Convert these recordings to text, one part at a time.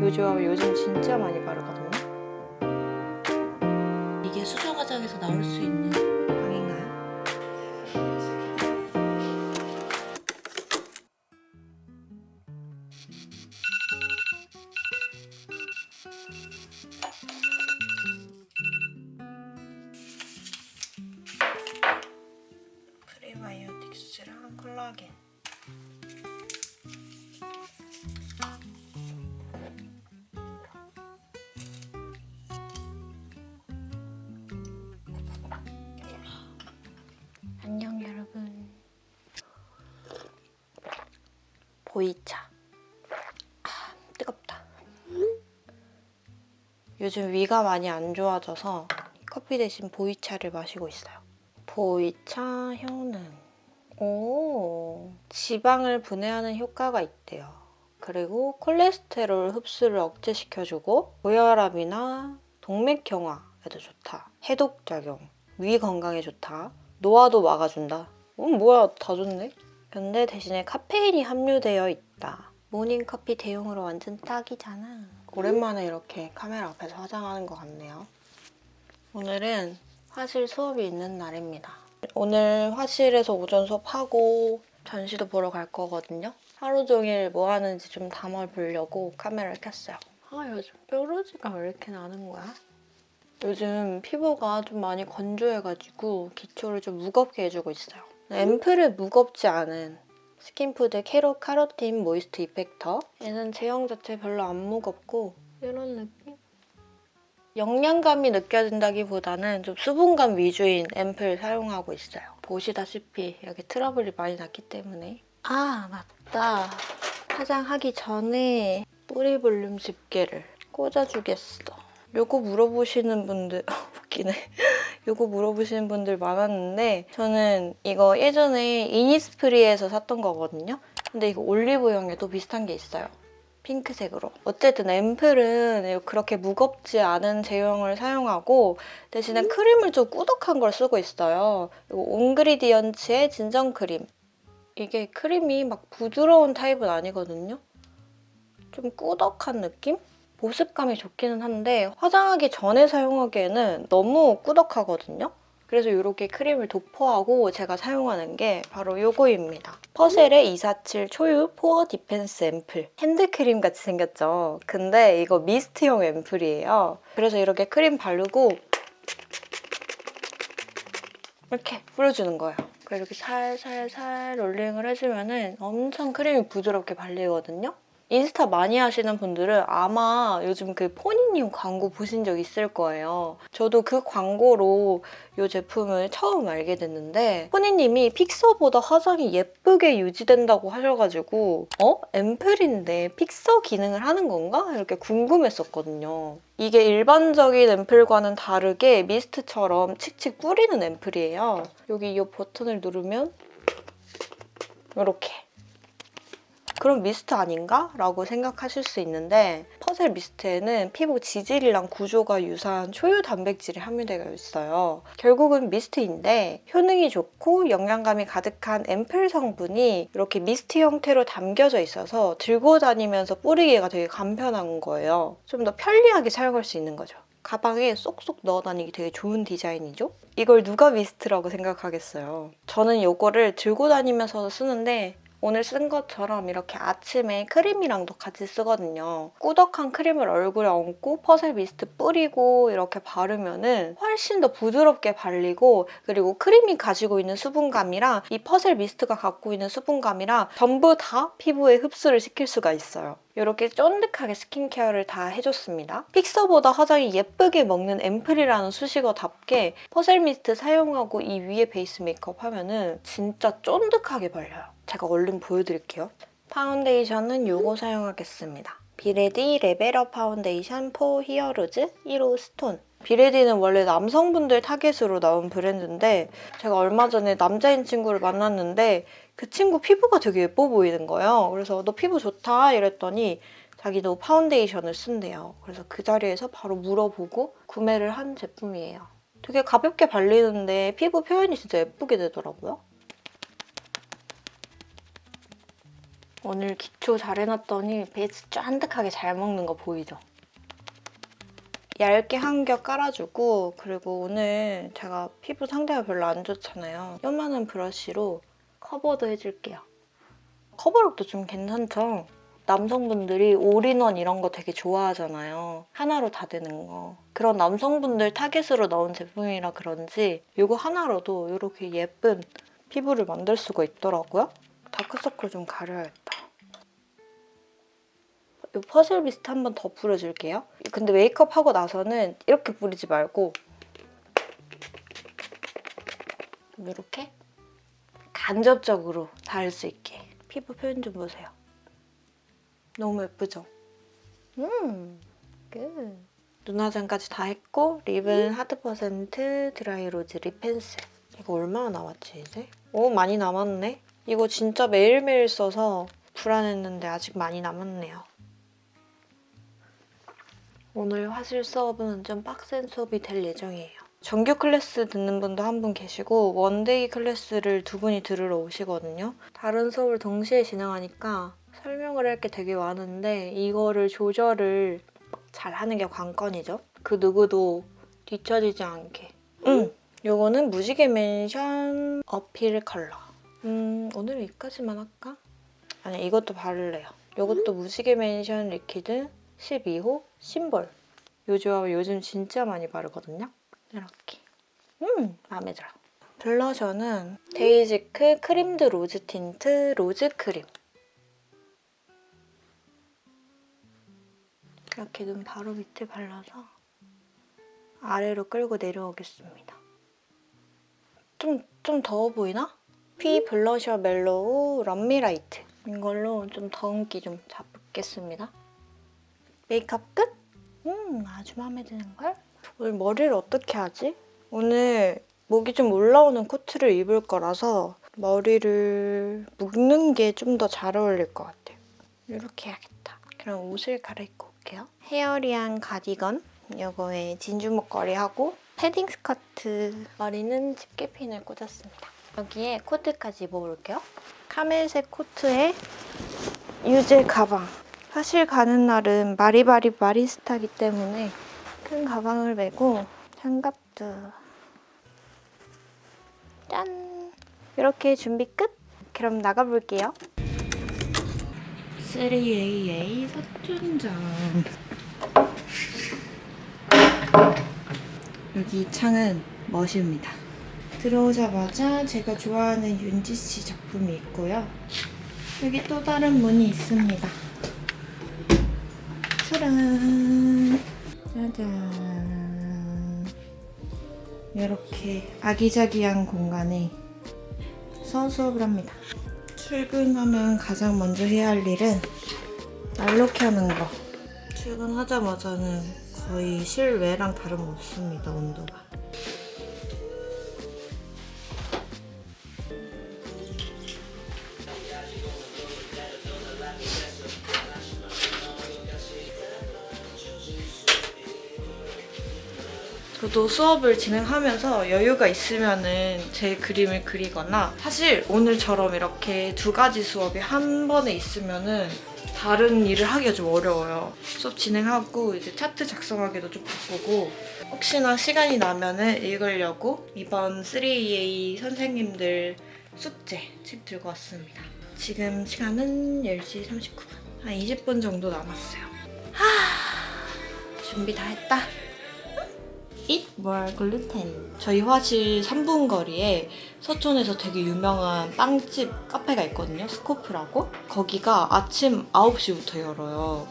요즘 진짜 많이 바르거든요. 이게 수저 화장에서 나올 수 있는 방인가요? 프리바이오틱스랑 콜라겐. 안녕 여러분. 보이차. 뜨겁다. 요즘 위가 많이 안 좋아져서 커피 대신 보이차를 마시고 있어요. 보이차 효능. 지방을 분해하는 효과가 있대요. 그리고 콜레스테롤 흡수를 억제시켜주고 고혈압이나 동맥경화에도 좋다. 해독작용, 위 건강에 좋다. 노화도 막아준다. 뭐야, 다 좋네. 근데 대신에 카페인이 함유되어 있다. 모닝커피 대용으로 완전 딱이잖아. 오랜만에 이렇게 카메라 앞에서 화장하는 것 같네요. 오늘은 화실 수업이 있는 날입니다. 오늘 화실에서 오전 수업하고 전시도 보러 갈 거거든요. 하루 종일 뭐 하는지 좀 담아보려고 카메라를 켰어요. 요즘 뾰루지가 왜 이렇게 나는 거야? 요즘 피부가 좀 많이 건조해가지고 기초를 좀 무겁게 해주고 있어요. 앰플은 무겁지 않은 스킨푸드 캐로 카로틴 모이스트 이펙터. 얘는 제형 자체 별로 안 무겁고 이런 느낌? 영양감이 느껴진다기보다는 좀 수분감 위주인 앰플 사용하고 있어요. 보시다시피 여기 트러블이 많이 났기 때문에. 맞다. 화장하기 전에 뿌리 볼륨 집게를 꽂아주겠어. 요거 물어보시는 분들 웃기네. 요거 물어보시는 분들 많았는데 저는 이거 예전에 이니스프리에서 샀던 거거든요. 근데 이거 올리브영에도 비슷한 게 있어요. 핑크색으로. 어쨌든 앰플은 그렇게 무겁지 않은 제형을 사용하고 대신에 크림을 좀 꾸덕한 걸 쓰고 있어요. 이거 온그리디언츠의 진정크림. 이게 크림이 막 부드러운 타입은 아니거든요. 좀 꾸덕한 느낌? 보습감이 좋기는 한데 화장하기 전에 사용하기에는 너무 꾸덕하거든요. 그래서 이렇게 크림을 도포하고 제가 사용하는 게 바로 이거입니다. 퍼셀의 247 초유 포어 디펜스 앰플. 핸드크림 같이 생겼죠? 근데 이거 미스트용 앰플이에요. 그래서 이렇게 크림 바르고 이렇게 뿌려주는 거예요. 그리고 이렇게 살살살 롤링을 해주면 엄청 크림이 부드럽게 발리거든요. 인스타 많이 하시는 분들은 아마 요즘 그 포니님 광고 보신 적 있을 거예요. 저도 그 광고로 이 제품을 처음 알게 됐는데 포니님이 픽서보다 화장이 예쁘게 유지된다고 하셔가지고 앰플인데 픽서 기능을 하는 건가? 이렇게 궁금했었거든요. 이게 일반적인 앰플과는 다르게 미스트처럼 칙칙 뿌리는 앰플이에요. 여기 이 버튼을 누르면 이렇게. 그럼 미스트 아닌가? 라고 생각하실 수 있는데 퍼셀 미스트에는 피부 지질이랑 구조가 유사한 초유 단백질이 함유되어 있어요. 결국은 미스트인데 효능이 좋고 영양감이 가득한 앰플 성분이 이렇게 미스트 형태로 담겨져 있어서 들고 다니면서 뿌리기가 되게 간편한 거예요. 좀 더 편리하게 사용할 수 있는 거죠. 가방에 쏙쏙 넣어 다니기 되게 좋은 디자인이죠? 이걸 누가 미스트라고 생각하겠어요. 저는 이거를 들고 다니면서 쓰는데 오늘 쓴 것처럼 이렇게 아침에 크림이랑도 같이 쓰거든요. 꾸덕한 크림을 얼굴에 얹고 퍼셀 미스트 뿌리고 이렇게 바르면 훨씬 더 부드럽게 발리고 그리고 크림이 가지고 있는 수분감이랑 이 퍼셀 미스트가 갖고 있는 수분감이랑 전부 다 피부에 흡수를 시킬 수가 있어요. 이렇게 쫀득하게 스킨케어를 다 해줬습니다. 픽서보다 화장이 예쁘게 먹는 앰플이라는 수식어답게 퍼셀 미스트 사용하고 이 위에 베이스 메이크업 하면은 진짜 쫀득하게 발려요. 제가 얼른 보여드릴게요. 파운데이션은 이거 사용하겠습니다. 비레디 레벨업 파운데이션 포 히어로즈 1호 스톤. 비레디는 원래 남성분들 타겟으로 나온 브랜드인데 제가 얼마 전에 남자인 친구를 만났는데 그 친구 피부가 되게 예뻐 보이는 거예요. 그래서 너 피부 좋다 이랬더니 자기도 파운데이션을 쓴대요. 그래서 그 자리에서 바로 물어보고 구매를 한 제품이에요. 되게 가볍게 발리는데 피부 표현이 진짜 예쁘게 되더라고요. 오늘 기초 잘 해놨더니 베이스 쫀득하게 잘 먹는 거 보이죠? 얇게 한 겹 깔아주고, 그리고 오늘 제가 피부 상태가 별로 안 좋잖아요. 요만한 브러쉬로 커버도 해줄게요. 커버력도 좀 괜찮죠? 남성분들이 올인원 이런 거 되게 좋아하잖아요. 하나로 다 되는 거. 그런 남성분들 타겟으로 나온 제품이라 그런지 이거 하나로도 이렇게 예쁜 피부를 만들 수가 있더라고요. 다크서클 좀 가려야겠다. 이 퍼즐 미스트 한 번 더 뿌려줄게요. 근데 메이크업 하고 나서는 이렇게 뿌리지 말고 이렇게 간접적으로 닿을 수 있게. 피부 표현 좀 보세요. 너무 예쁘죠? 끝. 눈화장까지 다 했고 립은 하드 퍼센트 드라이 로즈 립 펜슬. 이거 얼마나 남았지 이제? 오, 많이 남았네. 이거 진짜 매일매일 써서 불안했는데 아직 많이 남았네요. 오늘 화실 수업은 좀 빡센 수업이 될 예정이에요. 정규 클래스 듣는 분도 한 분 계시고 원데이 클래스를 두 분이 들으러 오시거든요. 다른 수업을 동시에 진행하니까 설명을 할 게 되게 많은데 이거를 조절을 잘 하는 게 관건이죠. 그 누구도 뒤처지지 않게. 요거는 무지개 맨션 어필 컬러. 오늘 여기까지만 할까? 아니, 이것도 바를래요. 요것도 무지개 맨션 리퀴드 12호 심볼. 요 조합 요즘 진짜 많이 바르거든요. 이렇게. 마음에 들어. 블러셔는 데이지크 크림드 로즈 틴트 로즈 크림. 이렇게 눈 바로 밑에 발라서 아래로 끌고 내려오겠습니다. 좀 더워 보이나? 피 블러셔 멜로우 럼미라이트. 이걸로 좀 더운기 좀 잡겠습니다. 메이크업 끝? 아주 마음에 드는걸? 오늘 머리를 어떻게 하지? 오늘 목이 좀 올라오는 코트를 입을 거라서 머리를 묶는 게 좀 더 잘 어울릴 것 같아요. 이렇게 해야겠다. 그럼 옷을 갈아입고 올게요. 헤어리한 가디건, 이거에 진주 목걸이하고 패딩 스커트. 머리는 집게핀을 꽂았습니다. 여기에 코트까지 입어볼게요. 카멜색 코트에 유제 가방. 사실 가는 날은 마리바리 마리스타기 때문에 큰 가방을 메고 장갑도 짠! 이렇게 준비 끝! 그럼 나가볼게요. 3AA 서촌점. 여기 창은 멋입니다. 들어오자마자 제가 좋아하는 윤지씨 작품이 있고요. 여기 또 다른 문이 있습니다. 짜란! 짜잔! 이렇게 아기자기한 공간에 수업을 합니다. 출근하면 가장 먼저 해야 할 일은 난로 켜는 거. 출근하자마자는 거의 실외랑 다름없습니다, 온도가. 저도 수업을 진행하면서 여유가 있으면은 제 그림을 그리거나, 사실 오늘처럼 이렇게 두 가지 수업이 한 번에 있으면은 다른 일을 하기가 좀 어려워요. 수업 진행하고 이제 차트 작성하기도 좀 바쁘고, 혹시나 시간이 나면은 읽으려고 이번 3EA 선생님들 숙제 책 들고 왔습니다. 지금 시간은 10시 39분. 한 20분 정도 남았어요. 준비 다 했다. Eat more gluten. 저희 화실 3분 거리에 서촌에서 되게 유명한 빵집 카페가 있거든요. 스코프라고. 거기가 아침 9시부터 열어요.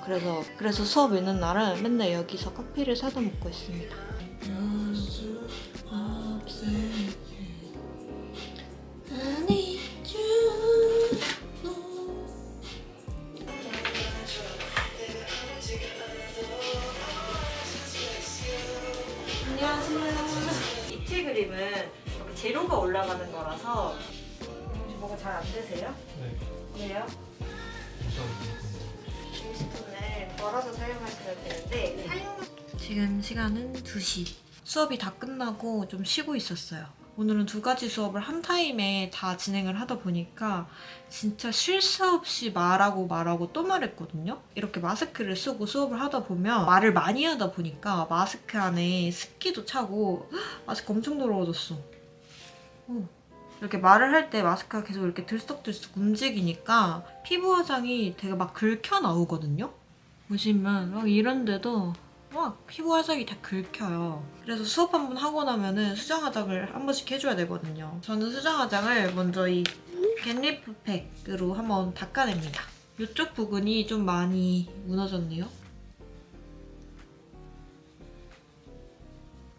그래서 수업 있는 날은 맨날 여기서 커피를 사다 먹고 있습니다. 안녕하세요. 입체 그림은 이렇게 재료가 올라가는 거라서 혹시 뭐가 잘 안 되세요? 네. 왜요? 스푼을 덜어서 사용하시면 되는데 지금 시간은 2시. 수업이 다 끝나고 좀 쉬고 있었어요. 오늘은 2가지 수업을 한 타임에 다 진행을 하다 보니까 진짜 쉴 새 없이 말하고 또 말했거든요. 이렇게 마스크를 쓰고 수업을 하다 보면 말을 많이 하다 보니까 마스크 안에 습기도 차고 마스크 엄청 더러워졌어. 이렇게 말을 할 때 마스크가 계속 이렇게 들썩들썩 움직이니까 피부 화장이 되게 막 긁혀 나오거든요. 보시면 막 이런데도 막 피부 화장이 다 긁혀요. 그래서 수업 한 번 하고 나면은 수정 화장을 한 번씩 해줘야 되거든요. 저는 수정 화장을 먼저 이 겟리프 팩으로 한번 닦아냅니다. 이쪽 부분이 좀 많이 무너졌네요.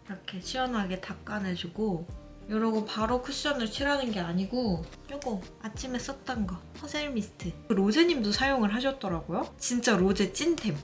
이렇게 시원하게 닦아내주고, 이러고 바로 쿠션을 칠하는 게 아니고 요거 아침에 썼던 거 퍼셀 미스트. 로제님도 사용을 하셨더라고요. 진짜 로제 찐템.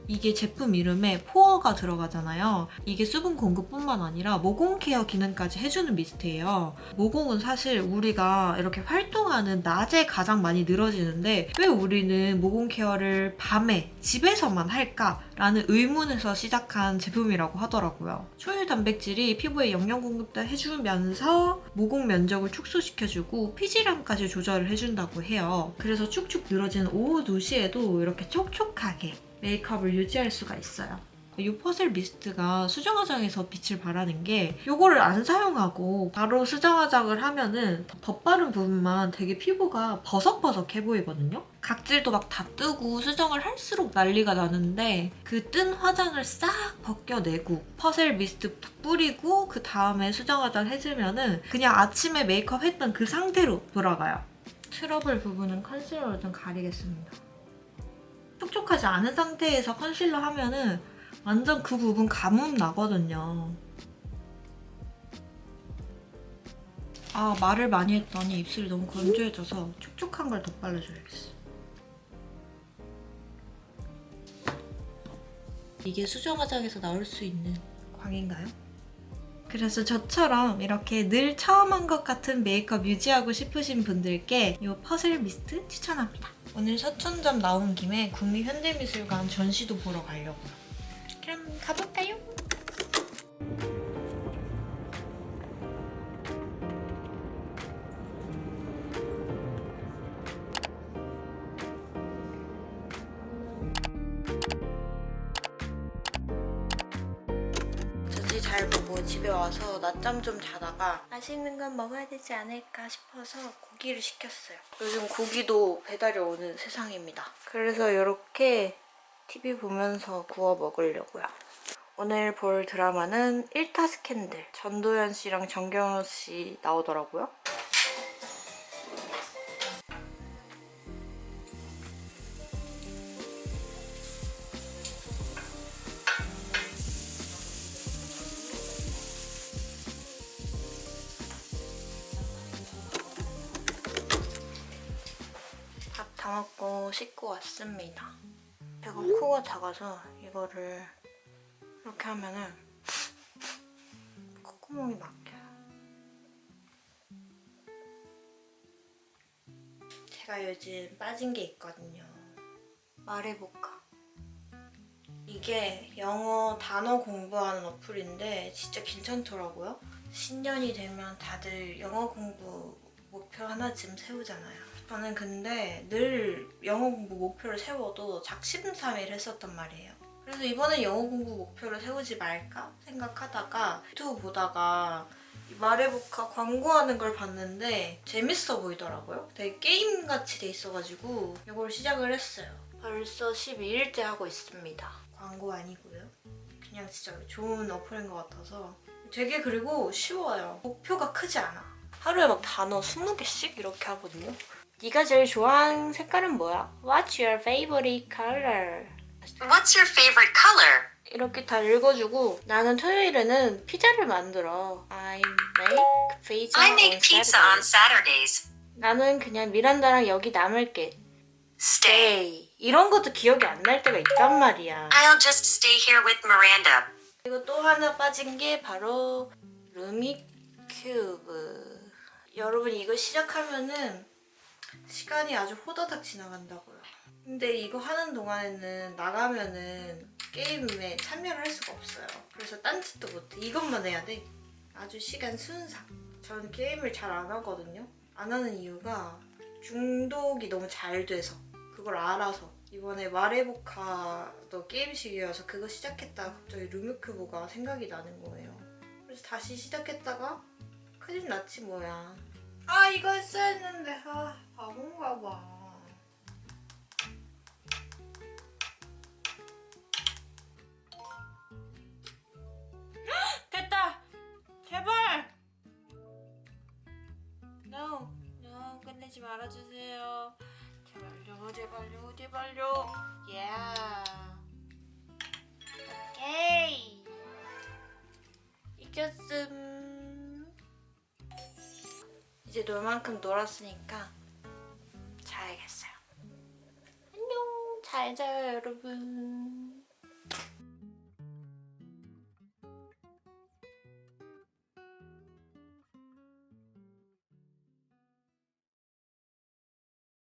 이게 제품 이름에 포어가 들어가잖아요. 이게 수분 공급뿐만 아니라 모공 케어 기능까지 해주는 미스트예요. 모공은 사실 우리가 이렇게 활동하는 낮에 가장 많이 늘어지는데 왜 우리는 모공 케어를 밤에 집에서만 할까라는 의문에서 시작한 제품이라고 하더라고요. 초유 단백질이 피부에 영양 공급도 해주면서 모공 면적을 축소시켜주고 피지량까지 조절을 해준다고 해요. 그래서 축축 늘어지는 오후 2시에도 이렇게 촉촉하게 메이크업을 유지할 수가 있어요. 이 퍼셀 미스트가 수정 화장에서 빛을 발하는 게 이거를 안 사용하고 바로 수정 화장을 하면은 덧바른 부분만 되게 피부가 버석버석해 보이거든요. 각질도 막 다 뜨고 수정을 할수록 난리가 나는데 그 뜬 화장을 싹 벗겨내고 퍼셀 미스트 딱 뿌리고 그 다음에 수정 화장 해주면은 그냥 아침에 메이크업 했던 그 상태로 돌아가요. 트러블 부분은 컨실러로 좀 가리겠습니다. 촉촉하지 않은 상태에서 컨실러 하면은 완전 그 부분 가뭄 나거든요. 아, 말을 많이 했더니 입술이 너무 건조해져서 촉촉한 걸 덧발라줘야겠어. 이게 수정 화장에서 나올 수 있는 광인가요? 그래서 저처럼 이렇게 늘 처음 한 것 같은 메이크업 유지하고 싶으신 분들께 이 퍼셀 미스트 추천합니다. 오늘 서촌점 나온 김에 국립현대미술관 전시도 보러 가려고요. 그럼 가볼까요? 전시 잘 보고 집에 와서 낮잠 좀 자다가 맛있는 건 먹어야 되지 않을까 싶어서 고기를 시켰어요. 요즘 고기도 배달이 오는 세상입니다. 그래서 이렇게 TV 보면서 구워 먹으려고요. 오늘 볼 드라마는 1타 스캔들. 전도연 씨랑 정경호 씨 나오더라고요. 밥 다 먹고 씻고 왔습니다. 제가 코가 작아서 이거를 이렇게 하면은 콧구멍이 막혀요. 제가 요즘 빠진 게 있거든요. 말해볼까? 이게 영어 단어 공부하는 어플인데 진짜 괜찮더라고요. 신년이 되면 다들 영어 공부 목표 하나쯤 세우잖아요. 저는 근데 늘 영어 공부 목표를 세워도 작심삼일 했었단 말이에요. 그래서 이번에 영어 공부 목표를 세우지 말까 생각하다가 유튜브 보다가 말해볼까 광고하는 걸 봤는데 재밌어 보이더라고요. 되게 게임같이 돼 있어가지고 이걸 시작을 했어요. 벌써 12일째 하고 있습니다. 광고 아니고요. 그냥 진짜 좋은 어플인 것 같아서 되게 그리고 쉬워요. 목표가 크지 않아. 하루에 막 단어 20개씩 이렇게 하거든요. 네가 제일 좋아하는 색깔은 뭐야? What's your favorite color? What's your favorite color? 이렇게 다 읽어주고 나는 토요일에는 피자를 만들어. I make pizza I on make pizza on Saturdays. Saturdays. 나는 그냥 미란다랑 여기 남을게. Stay. 이런 것도 기억이 안 날 때가 있단 말이야. I'll just stay here with Miranda. 그리고 또 하나 빠진 게 바로 루미큐브. 여러분 이거 시작하면은 시간이 아주 호다닥 지나간다고요. 근데 이거 하는 동안에는 나가면은 게임에 참여를 할 수가 없어요. 그래서 딴짓도 못해. 이것만 해야 돼. 아주 시간 순삭. 저는 게임을 잘 안 하거든요. 안 하는 이유가 중독이 너무 잘 돼서, 그걸 알아서. 이번에 마레보카도 게임식이어서 그거 시작했다가 갑자기 루뮤큐브가 생각이 나는 거예요. 그래서 다시 시작했다가 큰일 났지 뭐야. 아, 이거 했어야 했는데. 아, 바본가 봐. 됐다! 제발! No, no, 끝내지 말아주세요. 제발요, 제발요, 제발요. Yeah. 오케이. 이겼음. 이제 놀 만큼 놀았으니까 자야겠어요. 안녕. 잘 자요, 여러분.